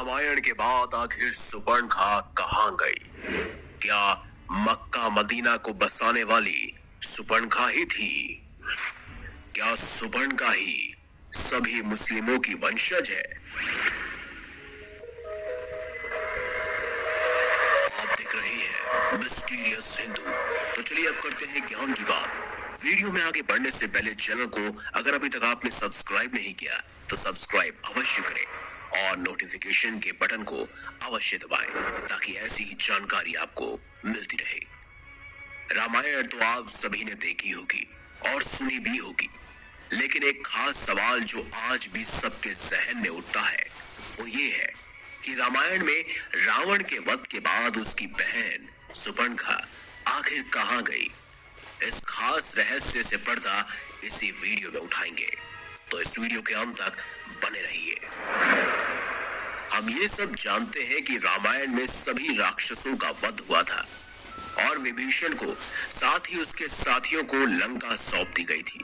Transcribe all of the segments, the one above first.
रामायण के बाद आखिर सुपर्णखा कहाँ गई? क्या मक्का मदीना को बसाने वाली सुपर्णखा ही थी? क्या सुपर्णखा ही सभी मुस्लिमों की वंशज है? आप देख रहे हैं मिस्टीरियस हिंदू। तो चलिए अब करते हैं ज्ञान की बात। वीडियो में आगे बढ़ने से पहले चैनल को अगर अभी तक आपने सब्सक्राइब नहीं किया तो सब्सक्राइब अवश्य करें और नोटिफिकेशन के बटन को अवश्य दबाएं ताकि ऐसी ही जानकारी आपको मिलती रहे। रामायण तो आप सभी ने देखी होगी और सुनी भी होगी, लेकिन एक खास सवाल जो आज भी सबके जहन में उठता है वो ये है कि रामायण में रावण के वध के बाद उसकी बहन सुपर्णखा आखिर कहाँ गई? इस खास रहस्य से पर्दा इसी वीडियो में उठाएंगे, तो इस वीडियो के अंत तक बने रहिए। हम ये सब जानते हैं कि रामायण में सभी राक्षसों का वध हुआ था और विभीषण को साथ ही उसके साथियों को लंका सौंप दी गई थी,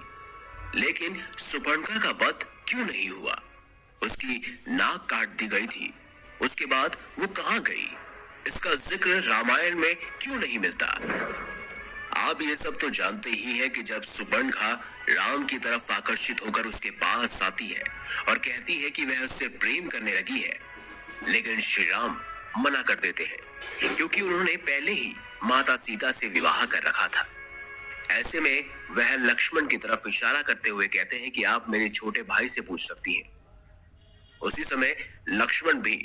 लेकिन सुपर्णखा का वध क्यों नहीं हुआ? उसकी नाक काट दी गई थी, उसके बाद वो कहाँ गई? इसका जिक्र रामायण में क्यों नहीं मिलता? आप ये सब तो जानते ही हैं कि जब सुपर्णखा राम की तरफ आकर्षित होकर उसके पास आती है और कहती है कि वह उससे प्रेम करने लगी है, लेकिन श्री राम मना कर देते हैं क्योंकि उन्होंने पहले ही माता सीता से विवाह कर रखा था। ऐसे में वह लक्ष्मण की तरफ इशारा करते हुए कहते हैं कि आप मेरे छोटे भाई से पूछ सकती हैं। उसी समय लक्ष्मण भी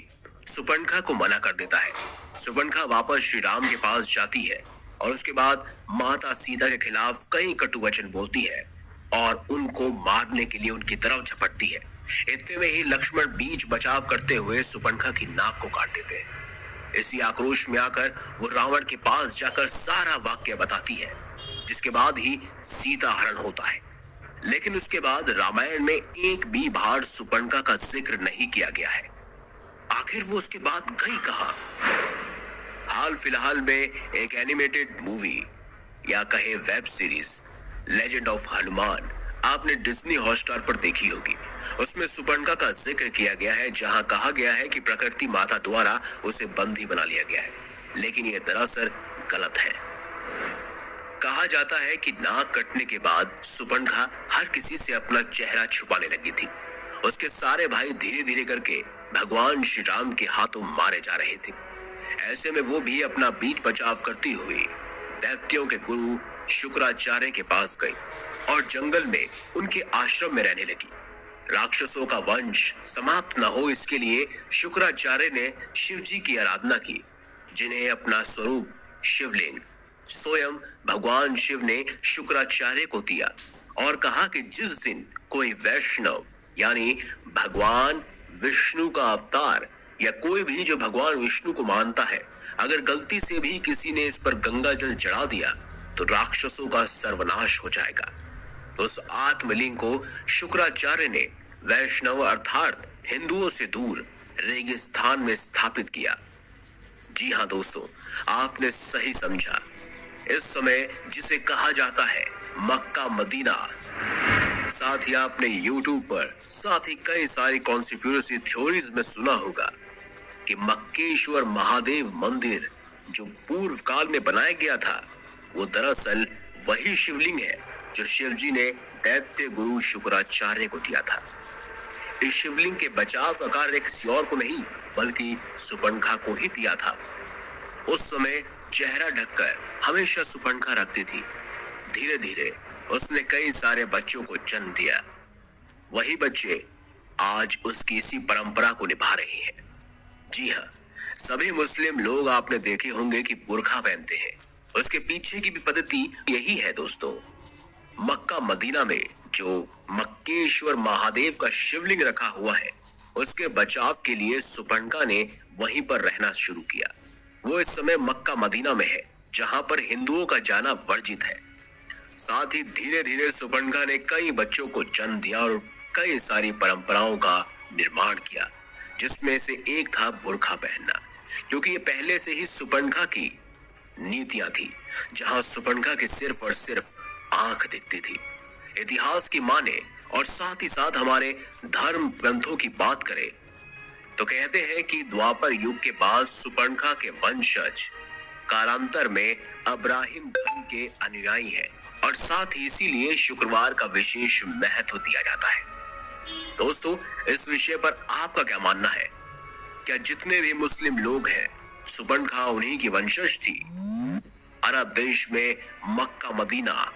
सुपर्णखा को मना कर देता है। सुपर्णखा वापस श्री राम के पास जाती है और उसके बाद माता सीता के खिलाफ कई कटु वचन बोलती है और उनको मारने के लिए उनकी तरफ झपटती है। इतने में ही लक्ष्मण बीच बचाव करते हुए सुपर्णखा की नाक को काट देते हैं। इसी आक्रोश में आकर वो रावण के पास जाकर सारा वाक्य बताती है, जिसके बाद ही सीता हरण होता है। लेकिन उसके बाद रामायण में एक भी बार सुपर्णखा का जिक्र नहीं किया गया है। आखिर वो उसके बाद गई कहां? हाल फिलहाल में एक एनिमेटेड मूवी या कहे web series legend of Hanuman आपने डिज्नी हॉटस्टार पर देखी होगी। उसमें सुपर्णखा का जिक्र किया गया है, जहां कहा गया है कि प्रकृति माता द्वारा उसे बंदी बना लिया गया है, लेकिन यह दरअसल गलत है। कहा जाता है कि नाक कटने के बाद सुपर्णखा हर किसी से अपना चेहरा छुपाने लगी थी। उसके सारे भाई धीरे धीरे करके भगवान श्री राम के हाथों मारे जा रहे थे। ऐसे में वो भी अपना बीच बचाव करती हुई दैत्यों के गुरु शुक्राचार्य के पास गई और जंगल में उनके आश्रम में रहने लगी। राक्षसों का वंश समाप्त न हो इसके लिए शुक्राचार्य ने शिव जी की आराधना की, जिन्हें अपना स्वरूप शिवलिंग स्वयं भगवान शिव ने शुक्राचार्य को दिया और कहा कि जिस दिन कोई वैष्णव यानी भगवान विष्णु का अवतार या कोई भी जो भगवान विष्णु को मानता है, अगर गलती से भी किसी ने इस पर गंगा जल चढ़ा दिया तो राक्षसों का सर्वनाश हो जाएगा। तो उस आत्मलिंग को शुक्राचार्य ने वैष्णव अर्थात हिंदुओं से दूर रेगिस्तान में स्थापित किया। जी हाँ दोस्तों, आपने सही समझा। इस समय जिसे कहा जाता है मक्का मदीना। साथ ही आपने YouTube पर साथ ही कई सारी कॉन्स्पिरेसी थ्योरीज में सुना होगा कि मक्केश्वर महादेव मंदिर जो पूर्व काल में बनाया गया था वो दरअसल वही शिवलिंग है जो शिव जी ने दैत्य गुरु शुक्राचार्य को दिया था। इस शिवलिंग के बचाव का कार्य किसी और को नहीं बल्कि सुपर्णखा को ही दिया था। उस समय चेहरा ढककर हमेशा सुपर्णखा रखती थी। धीरे धीरे उसने कई सारे बच्चों को जन्म दिया। वही बच्चे आज उसकी इसी परंपरा को निभा रहे हैं। जी हाँ, सभी मुस्लिम लोग आपने देखे होंगे कि बुर्का पहनते हैं। उसके पीछे की भी पद्धति यही है दोस्तों। मक्का मदीना में जो मक्केश्वर महादेव का शिवलिंग रखा हुआ है, उसके बचाव के लिए सुपर्णखा ने वहीं पर रहना शुरू किया। वो इस समय मक्का मदीना में है, जहां पर हिंदुओं का जाना वर्जित है। साथ ही धीरे धीरे सुपर्णखा ने कई बच्चों को जन्म दिया और कई सारी परंपराओं का निर्माण किया, जिसमें से एक था बुर्का पहनना, क्योंकि ये पहले से ही सुपर्णखा की नीतियां थी, जहां सुपर्णखा के सिर्फ और सिर्फ आंख दिखती थी। इतिहास की माने और साथ ही साथ हमारे धर्म ग्रंथों की बात करें तो कहते हैं कि द्वापर युग के बाद सुपर्णखा के वंशज कालांतर में अब्राहिम धर्म के अनुयायी हैं और साथ ही इसीलिए शुक्रवार का विशेष महत्व दिया जाता है। दोस्तों, इस विषय पर आपका क्या मानना है? क्या जितने भी मुस्लिम लोग हैं सुपर्णखा उन्हीं की वंशज थी? अरब देश में मक्का मदीना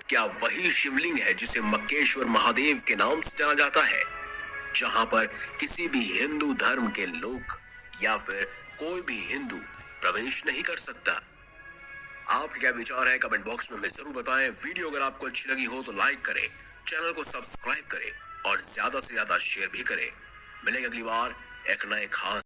क्या वही शिवलिंग है जिसे मक्केश्वर महादेव के नाम से जाना जाता है, जहां पर किसी भी हिंदू धर्म के लोग या फिर कोई भी हिंदू प्रवेश नहीं कर सकता? आपके क्या विचार है कमेंट बॉक्स में हमें जरूर बताएं। वीडियो अगर आपको अच्छी लगी हो तो लाइक करें, चैनल को सब्सक्राइब करें और ज्यादा से ज्यादा शेयर भी करें। मिलेंगे अगली बार एक नए खास